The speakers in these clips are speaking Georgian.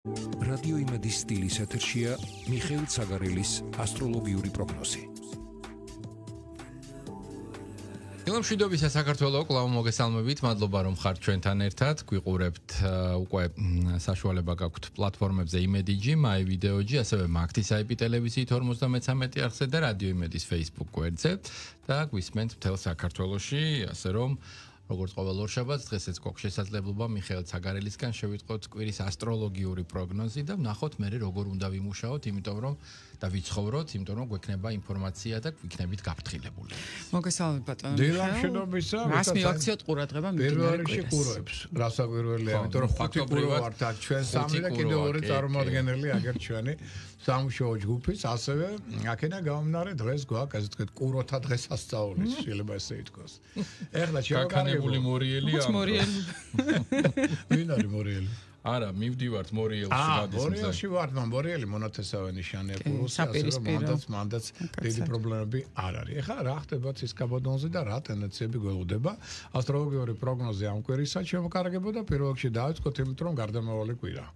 რადიო იმედის სტილის ეთერშია მიხეილ ცაგარელის ასტროლოგიური პროგნოზი. მშვიდობისა საქართველო, კლავ მოგესალმებით, მადლობა რომ ხართ ჩვენთან ერთად, გვიყურებთ უკვე საშუალება გაქვთ პლატფორმებზე იმედიჯი, მაი ვიდეოჯი, ასევე მაგთისაიპი ტელევიზიით 53 არხზე და რადიო იმედის Facebook გვერდზე და გვისმენთ მთელ საქართველოში, ასე რომ როგორც ყოველ ორშაბათს დღესაც გვაქვს შესაძლებლობა მიხეილ ცაგარელისგან შევიტყოთ კვირის ასტროლოგიური პროგნოზი და ვნახოთ მე როგორ უნდა ვიმუშაოთ, იმიტომ რომ და ვიცხოვროთ, იმიტომ რომ გვექნება ინფორმაცია და გვიქნებით გაფრთხილებული. მოგესალმებით ბატონო. დილამშვიდობისა. რას მივაქციოთ ყურადღება მიმდინარე კვირას. რასაკვირველია, იმიტომ რომ ხუთი კვირა ვართ აქ ჩვენ სამი და კიდევ ორი წარმომადგენელი აგერ ჩვენი სამუშაო ჯგუფის, ასევე აქენა გამომდინარე დღეს გვაქვს, ასე ვთქვათ, ყუროთა დღესასწაული, შეიძლება ესე ითქვას. ეხლა შევაკარებული მორიელია. მორიელი. ვინ არის მორიელი? არა, მივდივართ მორიელში გადის. მორიელში ვართ, მორიელი მონათესავე ნიშანია კურსი, ასე რომ მანდაც დიდი პრობლემები არ არის. ეხლა რა ხდება ცისკაბადონზე და რა ტენდენციები გველოდება? ასტროლოგიური პროგნოზი ამ კვირისა შემოკარგებოდა პირველ რიგში დავიწყოთ იმით, რომ გარდამავალი კვირა.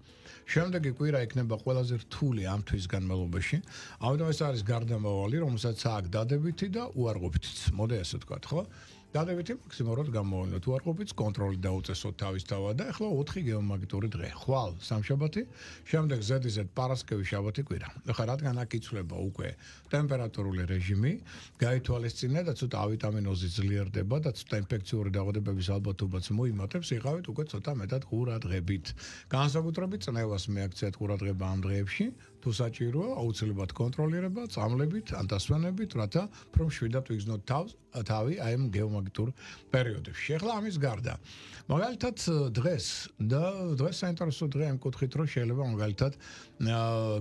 შემდეგი კვირა იქნება ყველაზე რთული ამ თვის განმავლობაში. ამიტომ ეს არის გარდამავალი, რომელსაც აქვს დადებითი და უარყოფითიც. მოდი ასე ვთქვათ, ხო? დადებითი მაქსიმალურად გამოვლინოთ, უარყოფითიც კონტროლი დაუწესოთ თავისთავად და ახლა 4 გეომაგნიტური დღე. ხვალ სამშაბათი, შემდეგ ზედიზედ პარასკევი შაბათი კვირა. ახლა რადგან აქ იცვლება უკვე ტემპერატურული რეჟიმი, გაითვალისწინეთ და ცოტა ავიტამინოზი ძლიერდება და ცოტა ინფექციური დაავადებების ალბათობაც მოიმატებს, იყავით უკვე ცოტა მეტად ყურადღებით. განსაკუთრებით წნევას მიაქციეთ ყურადღება ამ დღეებში, თუ საჭიროა, აუცილებლად კონტროლირება, წამლებით, ან დასვენებით, რათა რომ შვიდად ვიგზნოთ თავი აი ამ გეომაგნიტურ პერიოდებში. ახლა ამის გარდა, მაგალითად დღეს საინტერესო დღე ამ კუთხით, რომ შეიძლება მაგალითად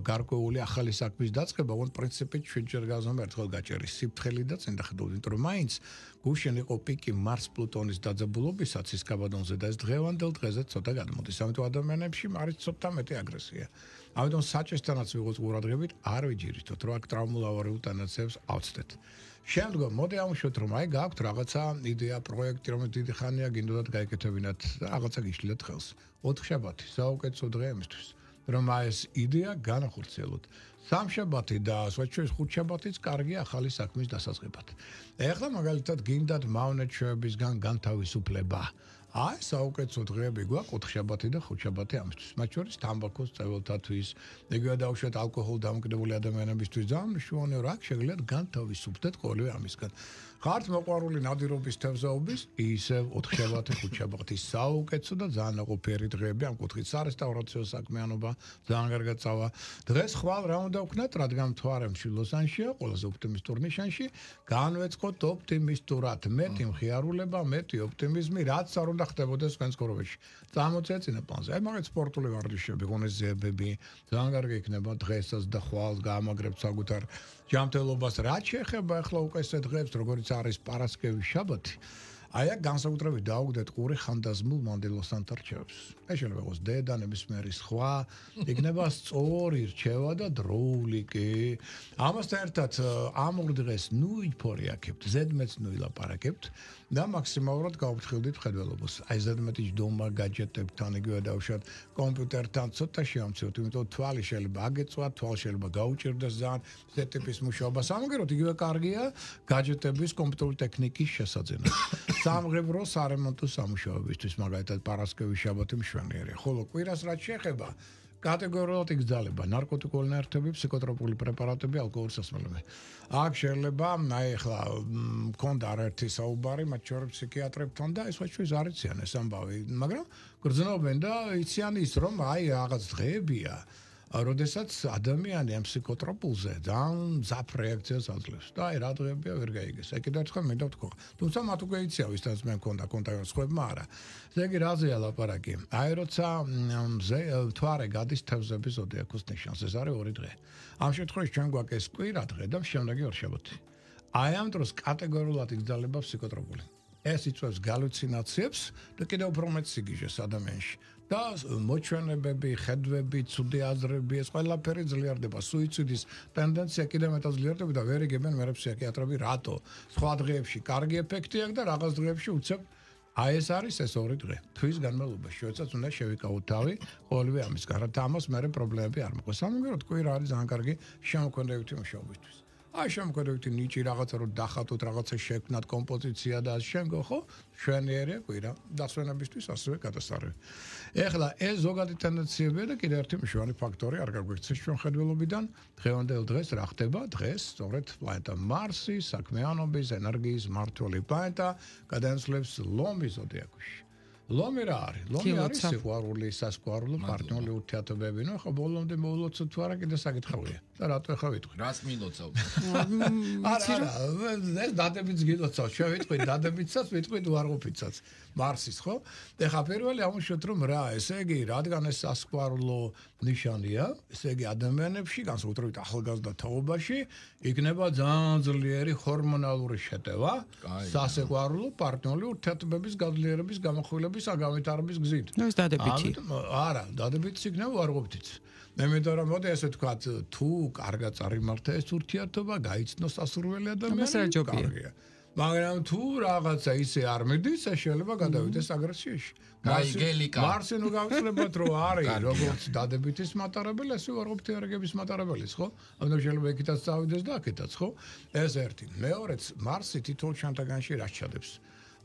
გარკვეული ახალი საქმის დაწყება, უფრო პრინციპით 7-ჯერ გაზომვა ერთხელ გაჭერის სიფრთხილე და წინ დახედავთ, იმიტომ რომ მაინც გუშინ იყო პიკი მარს-პლუტონის დაძაბულობისაც ისკაბადონზე და ეს დღევანდელ დღეზე ცოტა გადმოდის. ამიტომ ადამიანებში არის ცოტა მეტი აგრესია. ამიტომ საჭესთანაც ვიღოთ ყურადღებით, არ ვიჯერითოთ, რომ აქ ტრაუმულავარი უტანაცებს ავწდეთ. შემდგომ მოდი ამშვიდობთ, რომ აი გაქვთ რაღაცა იდეა, პროექტი, რომელიც დიდი ხანია გინდოდათ გაეკეთებინათ და რაღაცა გიშლილეთ ხელს. 4 შაბათი, საუკეთესო დღე ამისთვის, რომ აი ეს იდეა განახორციელოთ. სამშაბათი და სვეჩვის 5 შაბათიც კარგია ახალი საქმის დასაწყებად. ეხლა მაგალითად გინდათ მავნეჩვეებისგან განთავისუფლება. აი საუკეთესო დღეები გვაქვს 4 შაბათი და 5 შაბათი ამისთვის. მათ შორის თამბაქოს წეველთათვის, იგივე დაუშვათ ალკოჰოლ დამოკიდებული ადამიანებისთვის ძალიან მნიშვნელოვანია, რა შეგიძლიათ განთავისუფლდეთ ყოველივე ამისგან. ხართ მოყვარული ნადირობის თევზაობის, ისევ 4 შაბათი, 5 შაბათი საუკეთესო და ძალიან ნაყოფიერი დღეები ამ კუთხით. სარესტავრაციო საქმიანობა ძალიან კარგად წავა. დღეს ხვალ რა უნდა ვქნათ, რადგან მთვარე მშილოსანშია, ყველაზე ოპტიმისტურ ნიშანში, განვეწყოთ ოპტიმისტურად, მეტი მხიარულება, მეტი ოპტიმიზმი, რაც არ უნდა ხდებოდეს თქვენს ცხოვრებაში. წამოწეწინა პლანზე. აი მაგეთ სპორტული ვარჯიშები, ღონისძიებები, ძალიან კარგი იქნება დღესაც და ხვალ გაამაგრებთ საკუთარ ჯანმრთელობას. რაც შეეხება ახლა უკვე ეს დღეებს, როგორც არის პარასკევი შაბათი. აი აქ განსაკუთრებით დაუგდეთ ყური ხანდაზმულ მანდილოსთან რჩევებს. ეს შეიძლება იყოს დედა, ნებისმიერი სხვა, იქნება სწორი რჩევა და დროული კი. ამასთან ერთად ამ ორ დღეს ნუ იფორიაქებთ, ზედმეტს ნუ ილაპარაკებთ და მაქსიმალურად გავფრთხილდით მხედველობას. აი ზედმეტი ჯდომა გაჯეტებთან, იგივე დავუშვათ კომპიუტერთან ცოტა შევამციროთ, იმიტომ რომ თვალი შეიძლება აგეწვათ, თვალ შეიძლება გაუჭირდეს ძალიან ეს ტიპის მუშაობა. სამაგეროთ იგივე კარგია გაჯეტების კომპიუტერული ტექნიკის შესაძენად. სამღებრო სარემონტო სამუშაოებისთვის, მაგალითად პარასკევი შაბათი მშვენიერია. ხოლო კვირას რაც შეეხება, კატეგორიულად იგზავნება ნარკოტიკული ნივთები, ფსიქოტროპული პრეპარატები, ალკოჰოლის სასმელები. აქ შეიძლება, აი ახლა მქონდა არაერთი საუბარი მათ შორის ფსიქიატრებთან და ეს ვაჩვის არ იციან ეს ამბავი, მაგრამ გრძნობენ და იციან ის, რომ აი რაღაც დღეებია, როდესაც ადამიანი ამ ფსიქოტროპულზე ძალიან მძაფ რეაქციას აძლევს და აი რა დღეებია ვერ გაიგეს. აი კიდევ ერთხელ მინდა ვთქვა. თუმცა მათ უკვე იციან, ვისაც მე მქონდა კონტაქტი სხვებმა არა. ესე იგი რაზეა ლაპარაკი? აი როცა მთვარე გადის თევზების ზოდიაქოს ნიშანს, ეს არის 2 დღე. ამ შემთხვევაში ჩვენ გვაქვს ეს კვირა დღე და შემდეგი 2 შაბათი. აი ამ დროს კატეგორიულად იგზავნება ფსიქოტროპული. ეს იწვევს галлюცინაციებს და კიდევ უფრო მეტ სიგიჟეს ადამიანში. და მოჩვენებები, ხედვები, ცუდი აზრები, ეს ყველაფერი ძლიერდება. სუიციდის ტენდენცია კიდევ მეტად ძლიერდება და ვერ იგებენ მერე ფსიქიატრები რატო. სხვა დღეებში კარგი ეფექტი აქვს და რაღაც დღეებში უცებ აი ეს არის ეს 2 დღე. თვის განმავლობაში შეეცაც უნდა შევიკავოთ თავი ყოველივე ამის გარდა. ამას მე პრობლემები არ მოყვა. სამაგეროდ კვირა არის ძალიან კარგი შემოქმედებითი მუშაობისთვის. აი შემოქმედებითი ნიჭი რაღაცა რომ დახატოთ რაღაცა შექმნათ კომპოზიცია და ამ შემდგომ ხო შვენიერია კვირა დასვენებისთვის ასევე გადასარევი. ეხლა ეს ზოგადი ტენდენციებია და კიდევ ერთი მნიშვნელოვანი ფაქტორი არ გაგვექცეს ჩვენ ხედველობიდან დღევანდელ დღეს რა ხდება დღეს სწორედ პლანეტა მარსი საქმიანობის ენერგიის მმართველი პლანეტა გადაასვლებს ლომის ზოდიაქოში. ლომი რა არის? ლომი არის სიყვარული, სასიყვარულო პარტნიორული ურთიერთობები. ნუ ხო ბოლომდე მოულოცოთ თუ არა კიდე საკითხია. და რატო ახლა ვიტყვი? რას მილოცავ? არა, ეს დადებიც გილოცავ. ჩვენ ვიტყვით დადებიცაც, ვიტყვით უარყოფითაც. მარსის ხო? ეხლა პირველი ამუშავოთ რომ რა, ესე იგი, რადგან ეს სასიყვარულო ნიშანია, ესე იგი ადამიანებში, განსაკუთრებით ახალგაზრდა თაობაში, იქნება ძალიან ძლიერი ჰორმონალური შეტევა სასიყვარულო პარტნიორული ურთიერთობების გაძლიერების გამახვილების აგამეთარების გზით. ნუ ეს დადებითი. არა, დადებითიც იქნება უარყოფითიც. იმიტომ რომ მოდი ესე ვთქვათ, თუ კარგად წარიმართა ეს ურთიერთობა, გაიცნო სასურველი ადამიანი, კარგია. მაგრამ თუ რაღაცა ისე არ მიდის, შეიძლება გადავიდეს აგრესიაში. მარსი ნუ გავხსნებათ რომ არის როგორც დადებითის მატარებელი, ესე უარყოფითი ენერგიების მატარებელიც, ხო? ამიტომ შეიძლება იქითაც წავიდეს და აქეთაც, ხო? ეს ერთი. მეორეც, მარსი თითოეულ შანტაგანში რაც ჩადებს.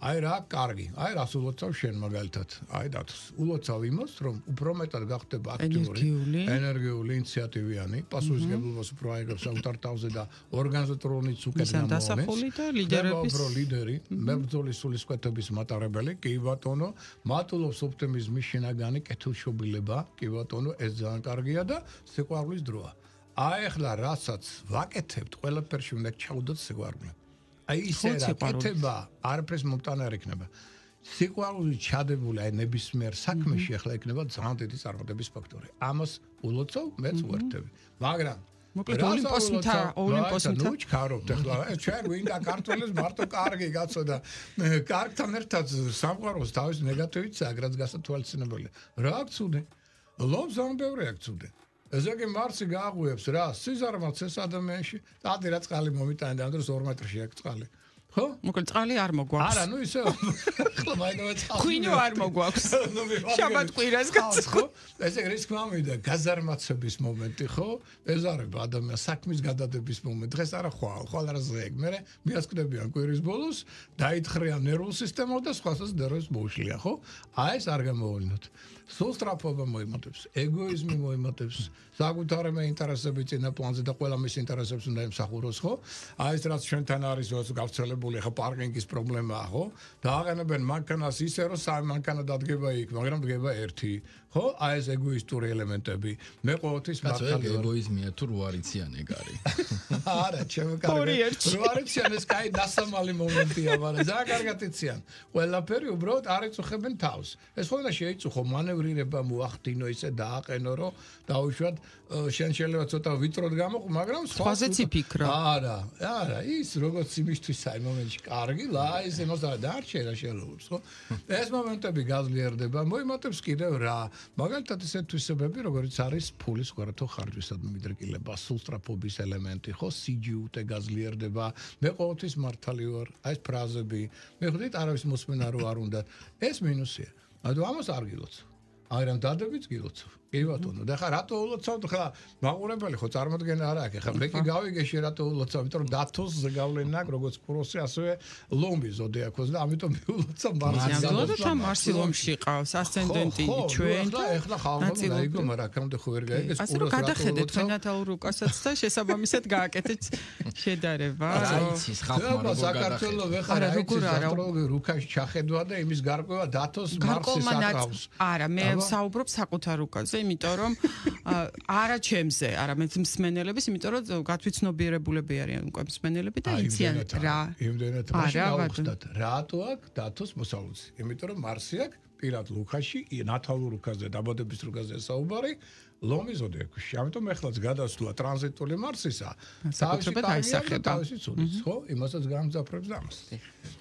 აი რა კარგი, აი რას ულოცავ შენ მაგალითად, აი დათოს. ულოცავ იმას, რომ უფრო მეტად გახდება აქტიური, ენერგიული, ინიციატივიანი, პასუხისმგებლობას უფრო აიღებს საკუთარ თავზე და ორგანიზატორულიც უკეთ გამოვანებს. უფრო ლიდერი, მებრძოლის სულისკვეთების მატარებელი, კი ბატონო, მატულობს ოპტიმიზმის შინაგანი კეთილშობილება, კი ბატონო, ეს ძალიან კარგია და სიყვარულის დროა. აი ახლა რასაც ვაკეთებთ, ყველაფერში უნდა ჩაუდოთ სიყვარული. აი ისე რაკეთება არაფერს მომტანა არ იქნება. სიყვარული ჩადებული აი ნებისმიერ საქმეში ახლა იქნება ძალიან დიდი წარმატების ფაქტორი. ამას ულოცავ, მეც ვერთები. მაგრამ მოკლედ ოლიმპოსთან ნუ ჩქარობთ ახლა ჩვენ გვინდა ქართველებს მარტო კარგი გაწოდა. კარგთან ერთად სამყაროს თავის ნეგატივიც აგრაც გასათვალისწინებელი. რა გწუდე? ლობს ამ ბევრი აგწუდე. ესე იგი მარსი გააღვიებს რა სიზარმაც ეს ადამიანში დადი რა წყალი მომიტანე და დროს 2 მეტრში აქვს წყალი ხო მოკლედ წყალი არ მოგვაქვს არა ნუ ისე ახლა მაინც წყალი ღვინო არ მოგვაქვს შაბათ კვირას გაც ხო ესე იგი რისკ მომიდა გაზარმაცების მომენტი ხო ეზარება ადამიანს საქმის გადადების მომენტი დღეს არა ხვალ არა ზეგ მე მიასკდებიან კვირის ბოლოს დაითხრიან ნერვულ სისტემას და სხვასაც ნერვებს მოუშლია ხო აი ეს არ გამოვლინოთ სულ სტრაფობა მოიმატებს ეგოიზმი მოიმატებს საკუთარი ინტერესები წინა პლანზე და ყველა მის ინტერესებს უნდა ემსახუროს ხო აი ეს რაც ჩვენთან არის გავრცელებული ხო პარკინგის პრობლემაა ხო დააყენებენ მანქანას ისე რომ სამი მანქანა დადგება იქ მაგრამ დგება ერთი ხო აი ეს ეგოისტური ელემენტები მე ყოველთვის მართალია ეგოიზმია თუ რო არიციან ეგ არის არა ჩემო კარგი რო არიციან ეს კაი დასამალი მომენტია მაგრამ ძალიან კარგად იციან ყველაფერი უბრალოდ არ იწუხებენ თავს ეს ხოლმე შეიწუხო მანევრირება მოახდინო ისე დააყენო რომ დაუშვათ შენ შეიძლება ცოტა ვიტროდ გამოყო მაგრამ სხვაზეც იფიქრა არა ის როგორც იმისთვის აი მომენტში კარგი ლა ის იმას დაარჩენა შეიძლება ხო ეს მომენტები გაძლიერდება მოიმატებს კიდევ რა მაგალითად ესე თვისებები როგორც არის ფულის ყურათო ხარჯვისად მიდრეკილება სულსტრაფობის ელემენტი ხო სიჯიუტე გაძლიერდება მე ყოველთვის მართალი ვარ აი ეს ფრაზები მე ხვდით არავის მოსმენა რო არ უნდა ეს მინუსია მაგრამ ამას არ გილოცავ აი რამ დადებიც გილოცავ კი ბატონო და ხა რატო ულოცავთ ხა მაყურებელი ხო წარმოდგენა არ აქვს ხა მე კი გავიგეში რატო ულოცავ იმიტომ რომ დათოს ზეგავლენა როგორც პროსი ასევე ლომი ზოდიაქოს და ამიტომ მიულოცავ მარსი ლომში ყავს ასცენდენტი ჩვენ და ეხლა ხალხო დაიგო მაგრამ აქამდე ხო ვერ გაიგეს ასე რომ გადახედეთ ფენათალურ უკასაც და შესაბამისად გააკეთეთ შედარება რაიცის ხალხმა საქართველოს ეხლა როგორ რუკაში ჩახედვა და იმის გარკვევა დათოს მარსის აკრავს არა მე საუბრობ საკუთარ უკაზე იმიტომ რომ არა ჩემზე, არამედ მსმენელების, იმიტომ რომ გათვითცნობიერებულები არიან უკვე მსმენელები და იციან რა. იმდენად მაშინ რატო აქვს დათოს მოსალოდნელი? იმიტომ რომ მარსი აქვს პირად ლუქაში, ნათალურ რუკაზე, დაბადების რუკაზე საუბარი, ლომის ზოდიაქოში. ამიტომ ეხლაც გადასვლა ტრანზიტული მარსისა. თავისი ცუდიც, ხო? იმასაც გამძაფრებს ამას.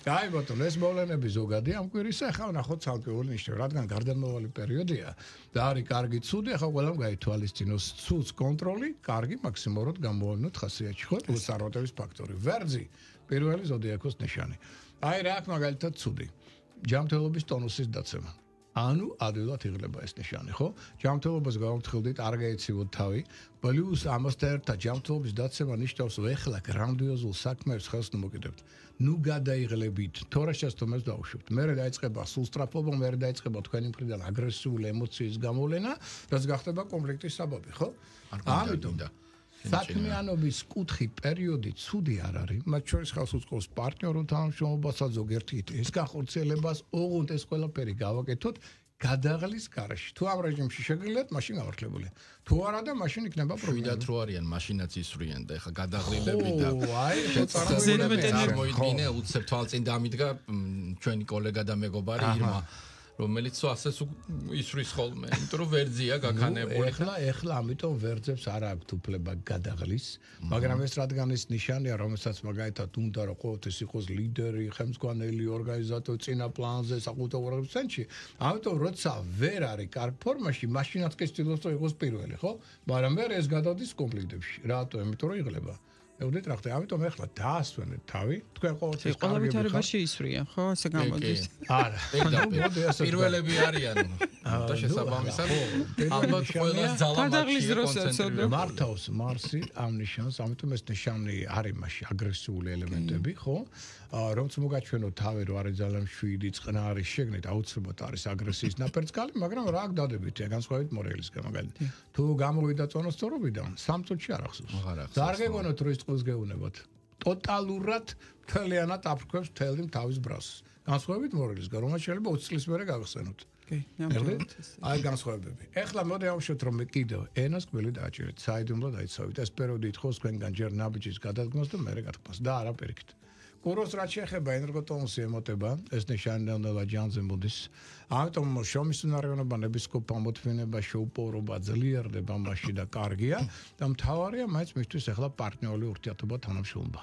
აი ბატონო, ეს მოვლენები ზოგადი ამ კვირისა, ახლა ნახოთ ცალკეული ნიშნები, რადგან გარდამავალი პერიოდია და არის კარგი ცუდი, ახლა ყველამ გაითვალისწინოს ცუდს კონტროლი, კარგი მაქსიმალურად გამოვლინოთ ხასიათში, ხო? წარმატების ფაქტორი. ვერძი, პირველი ზოდიაქოს ნიშანი. აი რა აქვს მაგალითად ცუდი. ჯანმრთელობის ტონუსის დაცემა. ანუ ადვილად იღლება ეს ნიშანი, ხო? ჯანმრთელობას გავამრთხოვდით, არ გაეცივოთ თავი. პლუს ამასთან ერთად ჯანმრთელობის დაცემა ნიშნავს, რომ ეხლა გრანდიოზულ საქმეებს ხელს ნუმოკიდებთ. ნუ გადაიღლებით, თორე შეცდომებს დავუშვებთ. მერე დაიწყება სულსტრაფობა, მერე დაიწყება თქვენი მხრიდან აგრესიული ემოციის გამოვლენა, რაც გახდება კონფლიქტის საბაბი, ხო? ამიტომ საქმიანობის კუთხი პერიოდი ცუდი არ არის, მათ შორის ხალხს უწყობს პარტნიორულ თანამშრომლობასაც ზოგიერთი ის განხორციელებას, ოღონდ ეს ყველაფერი გავაკეთოთ გადაღლის გარეშე. თუ ამ რეჟიმში შეგიძლიათ, მაშინ გამართლებულია. თუ არა და მაშინ იქნება პრობლემა. ვიდათ რო არიან, მაშინაც ისვრიან და ეხა გადაღლილები და აი, წარმოიდგინე, უცებ თვალწინ დამიდგა ჩვენი კოლეგა და მეგობარი ირმა რომელიც ასეც ისვრის ხოლმე, იმიტომ რომ ვერძია გაქანებული. ეხლა ამიტომ ვერძებს არ აქვთ უფლება გადაღლის, მაგრამ ეს რადგან ის ნიშანია, რომელსაც მაგალითად უნდა რომ ყოველთვის იყოს ლიდერი, ხელმძღვანელი, ორგანიზატორი წინა პლანზე, საკუთარ ცენტრში, ამიტომ როცა ვერ არის კარგ ფორმაში, მაშინაც კი ცდილობს რომ იყოს პირველი, ხო? მაგრამ მე ეს გადადის კონფლიქტებში. რატო? იმიტომ რომ იღლება. ევდეთ რა ხდება, ამიტომ ეხლა დაასვენეთ თავი, თქვენ ყოველთვის კარგი ხართ. შეისვრიან, ხო, ასე გამოდის. არა, პირველები არიან. და შესაბამისად, ალბათ ყველა ძალამარხია მართავს მარსი ამ ნიშანს, ამიტომ ეს ნიშანი არის მასში აგრესიული ელემენტები, ხო? რომც მოგაჩვენოთ თავი, რომ არის ძალიან შვიდი, წყნარი, შეგნით აუცილებლად არის აგრესიის ნაპერწკალი, მაგრამ რა აქ დადებითია, განსხვავებით მორელისგან მაგალითად. თუ გამოვიდა წონასწორობიდან, 3 წუთში არ ახსოვს. არ გეგონოთ, რომ ის წყვილს გეუნებათ. ტოტალურად მთლიანად აფრქვევს მთელი თავის ბრას. განსხვავებით მორელისგან, რომელიც შეიძლება 20 წლის მერე გაგხსენოთ. აი განსხვავებები. ეხლა მოდი ავშვათ, რომ მე კიდევ ენას გველი დააჭირეთ, საიდუმლო დაიცავით. ეს პერიოდი ითხოვს თქვენგან ჯერ ნაბიჯის გადადგმას და მერე გათქმას და არა პირიქით. კუროს რაც შეეხება ენერგოტონუსი ემოტება, ეს ნიშნავდა ჯანზე მოდის. ამიტომ შრომის უნარიანობა, ნებისმიერ ამოთმენება, შეუპოვრობა ძლიერდება მასში და კარგია და მთავარია მაინც მისთვის ეხლა პარტნიორული ურთიერთობა თანამშრომლობა.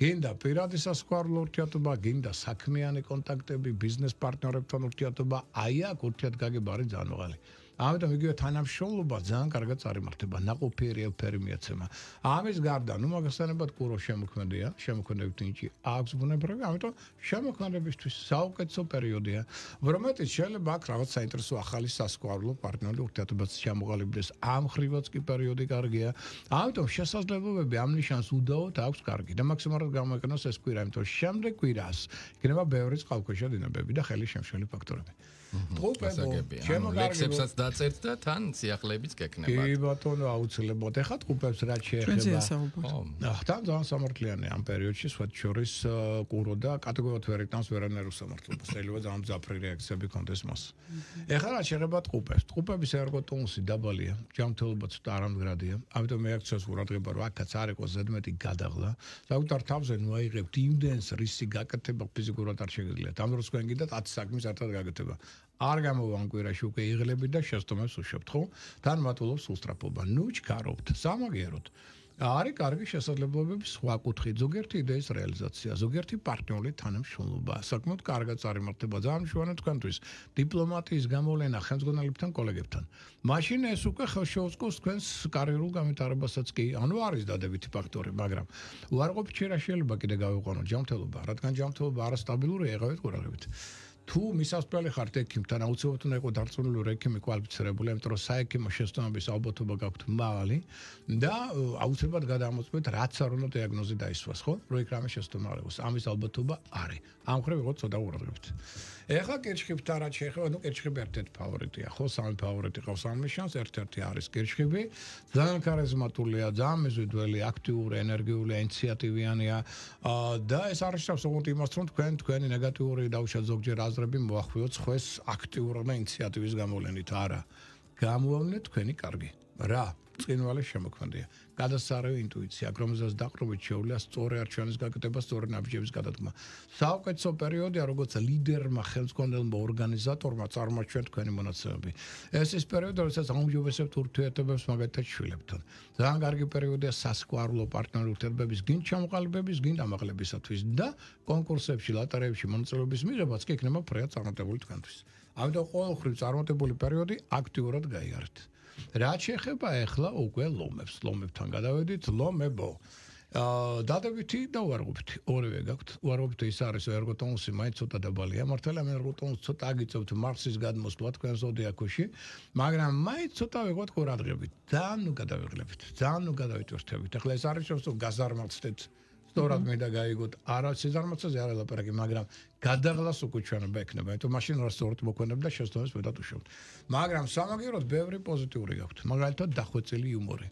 გინდა პირადი სასქესო ურთიერთობა, გინდა საქმიანი კონტაქტები, ბიზნეს პარტნიორებთან ურთიერთობა, აი აქ ურთიერთგაგება არის ძალიან მაღალი. ამიტომ იგივე თანამშრომლობა ძალიან კარგად წარიმართება, ნაყოფიერი ელფერი მიეცემა. ამის გარდა, ნუ მაგასთანებად კურო შემოქმედია, შემოქმედებით ნიჭი აქვს ბუნებრივი, ამიტომ შემოქმედებისთვის საუკეთესო პერიოდია. უბრალოდ შეიძლება აქ რაღაც საინტერესო ახალი სასქესო პარტნიორული ურთიერთობაც შემოყალიბდეს. ამ ხრივაც კი პერიოდი კარგია. ამიტომ შესაძლებლობები ამ ნიშანს უდაოდ აქვს კარგი და მაქსიმალურად გამოიყენოს ეს კვირა, იმიტომ შემდეგ კვირას იქნება ბევრი წყალქვეშა დინებები და ხელი შემშელი ფაქტორები. ლექსებსაც დაწერთ და თან სიახლეებიც გეკნებათ. კი ბატონო, აუცილებლად. ეხლა ტყუპებს რაც შეეხება. თან ძალიან სამართლიანია ამ პერიოდში, სხვათა შორის კურო და კატეგორიულად ვერ იტანს ვერანაირ უსამართლობას. შეიძლება ძალიან მძაფრი რეაქციები კონდეს მას. ეხლა რაც შეეხება ტყუპებს. ტყუპების ერგოტონუსი დაბალია, ჯანმრთელობა ცოტა არამდგრადია. ამიტომ მე აქცევს ყურადღება, რომ აქაც არ იყოს ზედმეტი გადაღლა. საკუთარ თავზე ნუ აიღებთ იმდენს რისი გაკეთება ფიზიკურად არ შეგიძლიათ. ამ დროს თქვენ კიდევ 10 საქმის ერთად გაკეთება. არ გამოვან კვირაში უკვე იღლებით და შეცდომებს უშვებთ, ხო? თან მატულობს სულსტრაფობა. ნუ ჩქარობთ, სამაგიეროდ. არის კარგი შესაძლებლობები სხვა კუთხით, ზოგიერთი იდეის რეალიზაცია, ზოგიერთი პარტნიორული თანამშრომლობა. საკმაოდ კარგად წარიმართება ძალიან მშვენიერ თქვენთვის დიპლომატიის გამოვლენა ხელმძღვანელებთან, კოლეგებთან. მაშინ ეს უკვე ხელშეუწყობს თქვენს კარიერულ განვითარებასაც კი, ანუ არის დადებითი ფაქტორი, მაგრამ უარყოფით შეიძლება კიდე გავიყვანოთ ჯანმრთელობა, რადგან ჯანმრთელობა არასტაბილურია, եղავით ყურადღებით. თუ მისასვლელი ხართ ექიმთან, აუცილებლად უნდა იყოს დარწმუნებული ექიმი კვალიფიცირებული, იმიტომ რომ საექიმო შეცდომების ალბათობა გაქვთ მაღალი და აუცილებლად გადამოწმეთ, რაც არ უნდა დიაგნოზი დაისვას, ხო? რო იქ რამე შეცდომა არ იყოს. ამის ალბათობა არის. ამ ხრივ იყო ცოტა ყურადღებით. ეხლა კირჩხიბთან რაც შეეხება, ნუ კირჩხიბი ერთ-ერთი ფავორიტია, ხო? სამი ფავორიტი ყავს ამ ნიშანს, ერთ-ერთი არის კირჩხიბი. ძალიან ქარიზმატულია, ძალიან მეზიდველი, აქტიური, ენერგიული, ინიციატივიანია და ეს არის უბრალოდ იმას, რომ თქვენი ნეგატიური დაუშვათ ზოგჯერ აზრები მოახვიოთ სხვას აქტიურ და ინიციატივის გამოვლენით. არა. გამოავლინეთ თქვენი კარგი. რა? წინვალე შემოქმედია. გადასარევი ინტუიცია, რომელზეც დაყრდნობით შეუძლია სწორი არჩევნის გაკეთება, სწორი ნაბიჯების გადადგმა. საუკეთესო პერიოდია, როგორც ლიდერმა, ხელმძღვანელმა, ორგანიზატორმა წარმოაჩინა თქვენი მონაცემები. ეს ის პერიოდი, როდესაც აუმჯობესებთ ურთიერთობებს მაგალითად შვილებთან. ძალიან კარგი პერიოდია სასქესო პარტნიორული ურთიერთობების გინ ჩამოყალიბების, გინ ამაღლებისათვის და კონკურსებში, ლოტარეებში მონაწილეობის მიღებაც კი იქნება ფრეად წარმატებული თქვენთვის. ამიტომ ყოველხრივ წარმატებული პერიოდი აქტიურად გაიარეთ. რაც შეეხება ახლა უკვე ლომებს, ლომებთან გადავედით, ლომებო. დადებითი და უარყოფითი ორივე გაქვთ. უარყოფითი ის არის ერგოტონუსი მაინც ცოტა დაბალია. მართალია მე ერგოტონუსს ცოტა აგიწევთ მარსის გადმოსვლა თქვენ ზოდიაქოში, მაგრამ მაინც ცოტა ვიღოთ ყურადღებით. ძალიან ნუ გადავიღლებთ. ძალიან ნუ გადავიტვირთებით. ახლა ეს არის რომ გაზარმაცდეთ სწორად მე და გაიგოთ არა სიზარმაცაზე არა ლაპარაკი, მაგრამ გადაღლას უკუჩვენება ექნება. თუ მაშინ რა სწორად მოქმედებდა და შესაძლოა ვედატუშავთ. მაგრამ სამაგიეროდ ბევრი პოზიტიური გაქვთ. მაგალითად დახვეწილი იუმორი.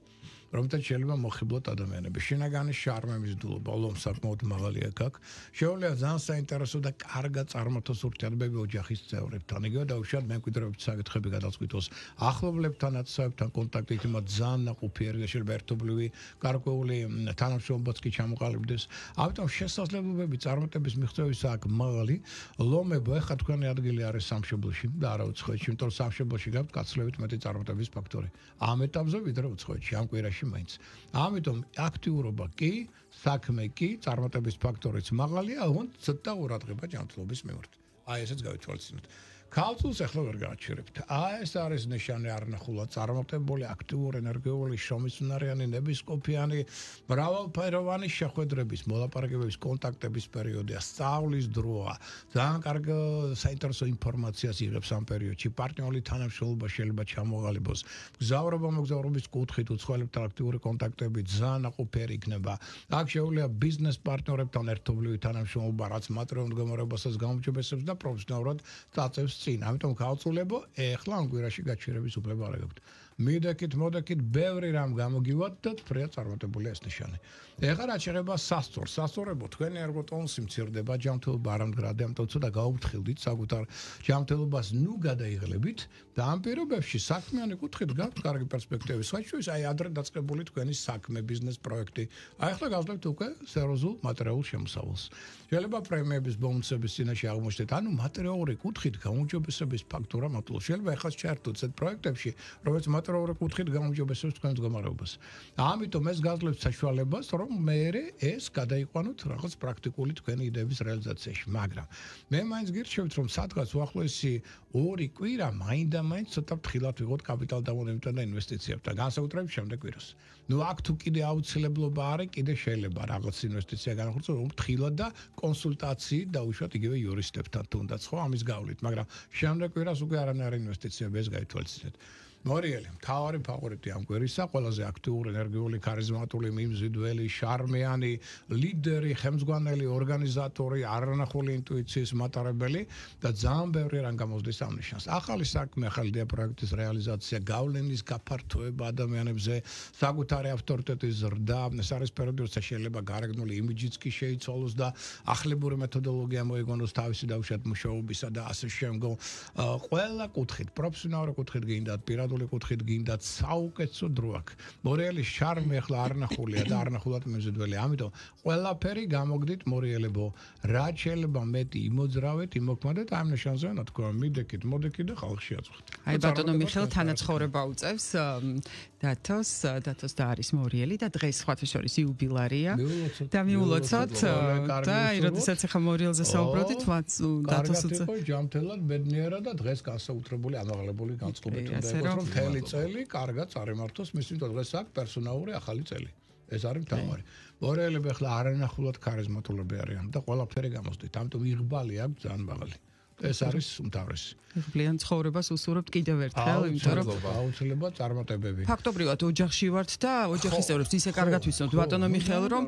რომელთაც შეიძლება მოხიბლოთ ადამიანები. შინაგანი შარმების დულობა, ლომ საკმაოდ მაღალია აქ. შეუძლია ძალიან საინტერესო და კარგად წარმართოს ურთიერთობები ოჯახის წევრებთან. იგივე დაუშვათ მემკვიდრეობის საკითხები გადაწყვიტოს. ახლობლებთან, აცვებთან კონტაქტით იმათ ძალიან ნაყოფიერი და შეიძლება ერთობლივი გარკვეული თანამშრომლობაც კი ჩამოყალიბდეს. ამიტომ შესაძლებლობები წარმატების მიღწევისა აქ მაღალი. ლომებო, ეხლა თქვენი ადგილი არის სამშობლოში და არა უცხოეთში, იმიტომ რომ სამშობლოში გაქვთ გაცილებით მეტი წარმატების ფაქტორი. ამ ეტაპზე ვიდრე უცხოეთში, ამ კვირაში მაინც. ამიტომ აქტიურობა კი, საქმე კი, წარმატების ფაქტორიც მაღალია, ალბათ ცოტა ყურადღება ჯანმრთელობის მიმართ. აი ესეც გავითვალისწინოთ. ქალწულს ახლა ვერ გააჩერებთ. ეს არის ნიშანი არნახულად წარმატებული, აქტიური, ენერგიული, შრომისუნარიანი, ნებისყოფიანი, მრავალფეროვანი შეხვედრების, მოლაპარაკებების, კონტაქტების პერიოდია, სწავლის დროა. ძალიან კარგი საინტერესო ინფორმაციას იღებს ამ პერიოდში. პარტნიორული თანამშრომლობა შეიძლება ჩამოყალიბოს. მგზავრობა მოგზაურობის კუთხით უცხოელებთან აქტიური კონტაქტები ძალიან ნაყოფიერი იქნება. აქ შეუძლია ბიზნეს პარტნიორებთან ერთობლივი თანამშრომლობა, რაც მატერიალურ მდგომარეობასაც გაუმჯობესებს და პროფესიონალურად წაწევს წინ. ამიტომ ქალწულებო, ეხლა ამ კვირაში გაჩერების უფლება არ გაქვთ. მიდექით, მოდექით, ბევრი რამ გამოგივათ და ფრია წარმატებული ეს ნიშანი. ეხლა რაც შეეხება სასწორს, სასწორებო თქვენი ერგოტონუსი მცირდება, ჯანმრთელობა არ ამდგრადე, ამიტომ ცოტა გაუფრთხილდით საკუთარ ჯანმრთელობას ნუ გადაიღლებით და ამ პირობებში საქმიანი კუთხით გაქვთ კარგი პერსპექტივები. სხვაჩვენს აი ადრე დაწყებული თქვენი საქმე, ბიზნეს პროექტი. აი ახლა გავსდებით უკვე სერიოზულ მატერიალურ შემოსავალს. შეიძლება პრემიების ბონუსების წინაშე აღმოჩნდეთ, ანუ მატერიალური კუთხით გაუმჯობესების ფაქტორა მატლო. შეიძლება ახლა შეერთოთ ზედ პროექტებში, რომელიც მატერიალური კუთხით გაუმჯობესებს თქვენს მდგომარეობას. ამიტომ ეს გაძლევს საშუალებას, რომ მე ეს გადაიყვანოთ რაღაც პრაქტიკული თქვენი იდეების რეალიზაციაში. მაგრამ მე მაინც გირჩევთ, რომ სადღაც უახლოესი 2 კვირა მაინდა-მაინც ცოტა ფრთხილად ვიღოთ კაპიტალ დამონებებთან და ინვესტიციებთან, განსაკუთრებით შემდეგ კვირას. ნუ აქ თუ კიდე აუცილებლობა არის, კიდე შეიძლება რაღაც ინვესტიცია განახორციელოს, რომ ფრთხილად და კონსულტაციით დაუშვათ იგივე იურისტებთან თუნდაც, ხო, ამის გავლით, მაგრამ შემდეგ კვირას უკვე არანაირი ინვესტიციები ეს გაითვალისწინეთ. მორიელი, მთავარი ფავორიტი ამ კვირისა, ყველაზე აქტიური, ენერგიული, ქარიზმატული, მიმზიდველი, შარმიანი, ლიდერი, ხელმძღვანელი, ორგანიზატორი, არანახული ინტუიციის მატარებელი და ძალიან ბევრი რამ გამოსდის ამ ნიშანს. ახალი საქმე, ახალი პროექტის რეალიზაცია, გავლენის გაფართოება ადამიანებზე, საკუთარი ავტორიტეტის ზრდა, ეს არის პერიოდი, როცა შეიძლება გარეგნული იმიჯიც კი შეიცვალოს და ახლებური მეთოდოლოგია მოიგონოს თავისი დაუშვათ მუშაობისა და ასე შემდგომ. ყველა კუთხით, პროფესიონალური კუთხით გინდათ, პირადული კუთხით გინდათ საუკეთესო დრო აქვს. მორიელი შარმი ახლა არნახულია და არნახულად მეზიდველი. ამიტომ ყველაფერი გამოგდით მორიელებო. რაც შეიძლება მეტი იმოძრავეთ, იმოქმედეთ ამ ნიშანზე, თქვა მიდექით, მოდექით და ხალხში აწვხეთ. აი ბატონო მიხეილ თანაცხოვრება უწევს დათოს და არის მორიელი და დღეს სხვათა შორის იუბილარია და მიულოცოთ და აი როდესაც ახლა მორიელზე საუბრობთ, დათოს უწევს ჯანმრთელად, ბედნიერად და დღეს განსაკუთრებული ამაღლებული განწყობებით უნდა იყოს. მთელი წელი კარგად წარიმართოს, მისინო დღეს აქვს პერსონალური ახალი წელი. ეს არის მთავარი. მორიელები ახლა არანახულად ქარიზმატულები არიან და ყველაფერი გამოსდით. ამიტომ იღბალი აქვს ძალიან მაღალი. ეს არის უმთავრესი. ბლიან ცხოვრებას უსურვებთ კიდევ ერთხელ, იმიტომ რომ აუცილებლად წარმატებები. ფაქტობრივად ოჯახში ვართ და ოჯახის წევრებს ისე კარგად ვიცნობთ ბატონო მიხეილ, რომ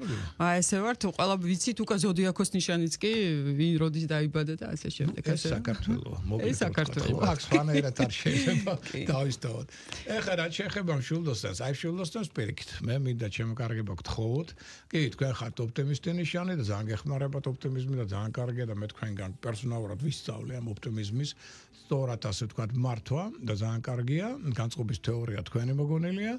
ესე ვართ, ყველა ვიცით უკვე ზოდიაქოს ნიშანიც კი, ვინ როდის დაიბადა და ასე შემდეგ. ეს საქართველო, ეს საქართველო. აქ სხვანაირად არ შეიძლება დავისწავლოთ. ეხლა რაც შეეხება მშვილდოსთანს, აი მშვილდოსთანს პირიქით. მე მინდა ჩემო კარგება გთხოვოთ. კი, თქვენ ხართ ოპტიმისტი ნიშანი და ძალიან გეხმარებათ ოპტიმიზმი და ძალიან კარგია და მე თქვენგან პერსონალურად ვისწავლე ამ ოპტიმიზმის სწორად ასე ვთქვათ მართვა და ძალიან კარგია, განწყობის თეორია თქვენი მოგონილია,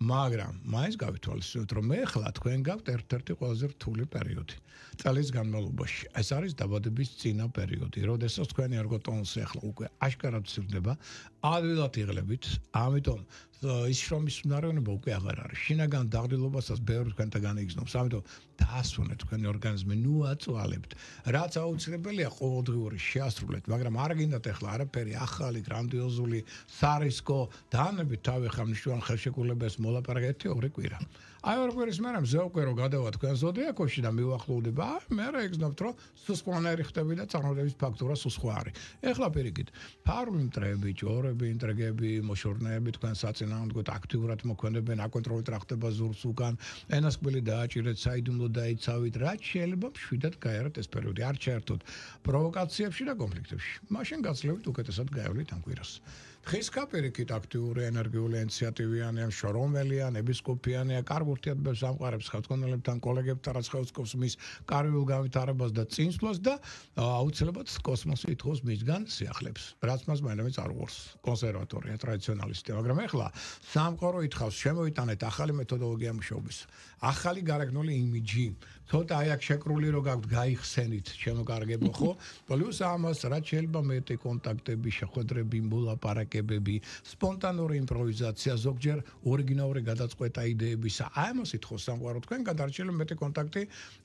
მაგრამ მაინც გავითვალისწინოთ, რომ მე ხლა თქვენ გაქვთ ერთ-ერთი ყველაზე რთული პერიოდი. წლის განმავლობაში. ეს არის დაბადების წინა პერიოდი, როდესაც თქვენი ერგოტონუსი ახლა უკვე აშკარად ცირდება, ადვილად იღლებით, ამიტომ ის შრომის უნარიანობა უკვე აღარ არის. შინაგან დაღდილობასაც ბევრი თქვენთაგან იგრძნობს. ამიტომ დაასვენეთ თქვენი ორგანიზმი, ნუ აწვალებთ. რაც აუცილებელია ყოველდღიური შეასრულეთ, მაგრამ არ გინდათ ახლა არაფერი ახალი, გრანდიოზული, სარისკო დაანებით თავი ხარ მნიშვნელოვან ხელშეკრულებას მოლაპარაკეთ 2 კვირა. აი 2 კვირის მერე მზე უკვე რო გადავა თქვენ ზოდიაკოში და მივახლოვდება, მე რა იგრძნობთ, რომ სუსხوانერი ხდები და წარმოების ფაქტურა სუსხვა არის. ეხლა პირიქით, ფარული მტრები, ჯორები, ინტრიგები, მოშორნეები თქვენ საწინააღმდეგოდ აქტიურად მოქმედებენ, აკონტროლეთ რა ხდება ზურს უკან, ენასკვილი დააჭირეთ, საიდუმლო დაიცავით, რაც შეიძლება მშვიდად გაიაროთ ეს პერიოდი, არ ჩაერთოთ პროვოკაციებში და კონფლიქტებში. მაშინ გაცლებით უკეთესად გაივლით ამ კვირას. დღისკა პირიქით აქტიური ენერგიული ინიციატივიანია, შრომელიან, ეპისკოპიანია, კარგ ურთიერთობებს ამყარებს ხელმძღვანელებთან, კოლეგებთან, რაც ხელსკობს მის კარგულ განვითარებას და წინსვლას და აუცილებლად კოსმოსი ითხოვს მისგან სიახლებს. რაც მას მაინც არ უღურს. კონსერვატორია, ტრადიციონალისტი, მაგრამ ეხლა სამყარო ითხოვს შემოიტანეთ ახალი მეთოდოლოგია მუშაობის. ახალი გარეგნული იმიჯი. ცოტა აი აქ შეკრული რო გაქვთ, გაიხსენით, შემოკარგებო ხო? პლუს ამას რაც შეიძლება მეტი კონტაქტები, შეხვედრები, მოლაპარაკებები, სპონტანური იმპროვიზაცია, ზოგჯერ ორიგინალური გადაწყვეტა იდეებისა. აი ამას ითხოვს სამყარო თქვენგან დარჩენილი მეტი კონტაქტი,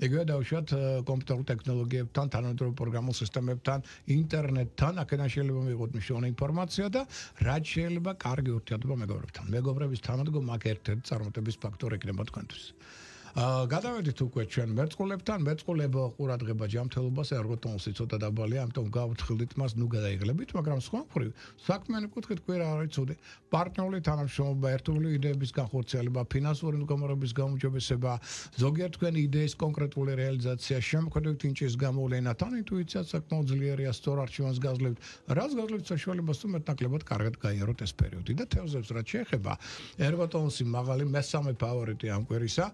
იგივე დავუშვათ კომპიუტერულ ტექნოლოგიებთან, თანამედროვე პროგრამულ სისტემებთან, ინტერნეტთან, აქედან შეიძლება მიიღოთ მნიშვნელოვანი ინფორმაცია და რაც შეიძლება კარგი ურთიერთობა მეგობრებთან. მეგობრების თანადგომა აქ ერთ-ერთი წარმატების ფაქტორი იქნება თქვენთვის. გადავედით უკვე ჩვენ მერწყულებთან, მერწყულება ყურადღება ჯანმრთელობას ერგოტონუსი ცოტა დაბალია, ამიტომ გავფრთხილდით მას, ნუ გადაიღლებით, მაგრამ სხვა მხრივ საქმიანი კუთხით კვირა არის ცუდი. პარტნიორული თანამშრომლობა, ერთობლივი იდეების განხორციელება, ფინანსური მდგომარეობის გაუმჯობესება, ზოგიერთ თქვენი იდეის კონკრეტული რეალიზაცია, შემოქმედებითი ინჭის გამოვლენა, თან ინტუიციაც საკმაოდ ძლიერია, სწორ არჩევანს გაძლევთ, რაც გაძლევთ საშუალებას თუ მეტნაკლებად კარგად გაიაროთ ეს პერიოდი და თევზებს რაც შეეხება, ერგოტონუსი მაღალი მესამე ფავორიტი ამ კვირისა.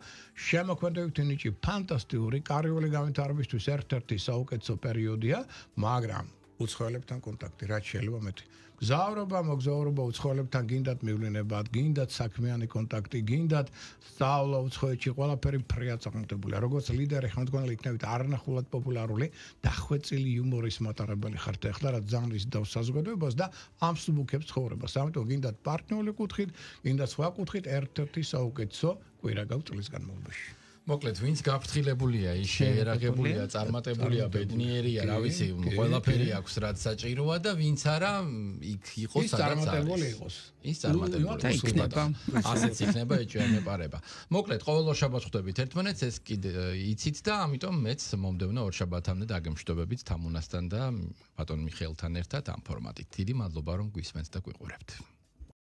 შემოქმედებითი ნიჭი ფანტასტიკური, კარიული განვითარებისთვის ერთ-ერთი საუკეთესო პერიოდია, მაგრამ უცხოელებთან კონტაქტი რაც შეიძლება მეტი. გზავრობა, მოგზაურობა უცხოელებთან გინდათ მივლინებად, გინდათ საქმიანი კონტაქტი, გინდათ სწავლა უცხოეთში, ყველაფერი ფრიად წაღმართებულია. როგორც ლიდერი ხელმძღვანელი იქნებით არანახულად პოპულარული, დახვეწილი იუმორის მატარებელი ხართ ახლა, რაც ძალიან ისდავს საზოგადოებას და ამ სუბუქებს ცხოვრებას. ამიტომ გინდათ პარტნიორული კუთხით, გინდათ სხვა კუთხით ერთ-ერთი საუკეთესო კვირა გაქვთ წლის განმავლობაში. მოკლედ, ვინც გაფრთხილებულია, ის შეერაღებულია, წარმატებულია, ბედნიერია, რა ვიცი, ყველაფერი აქვს, რაც საჭიროა და ვინც არა, იქ იყოს სადაც არის. წარმატებული იყოს. ის წარმატებული იქნება. ასეც იქნება, ეჭვიანებარება. მოკლედ, ყოველ შაბათს ხვდებით ერთმანეთს, ეს კიდე იცით და ამიტომ მეც მომდევნო ორ შაბათამდე დაგემშვიდობებით თამუნასთან და ბატონ მიხეილთან ერთად ამ ფორმატით. დიდი მადლობა, რომ გვისმენთ და გვიყურებთ.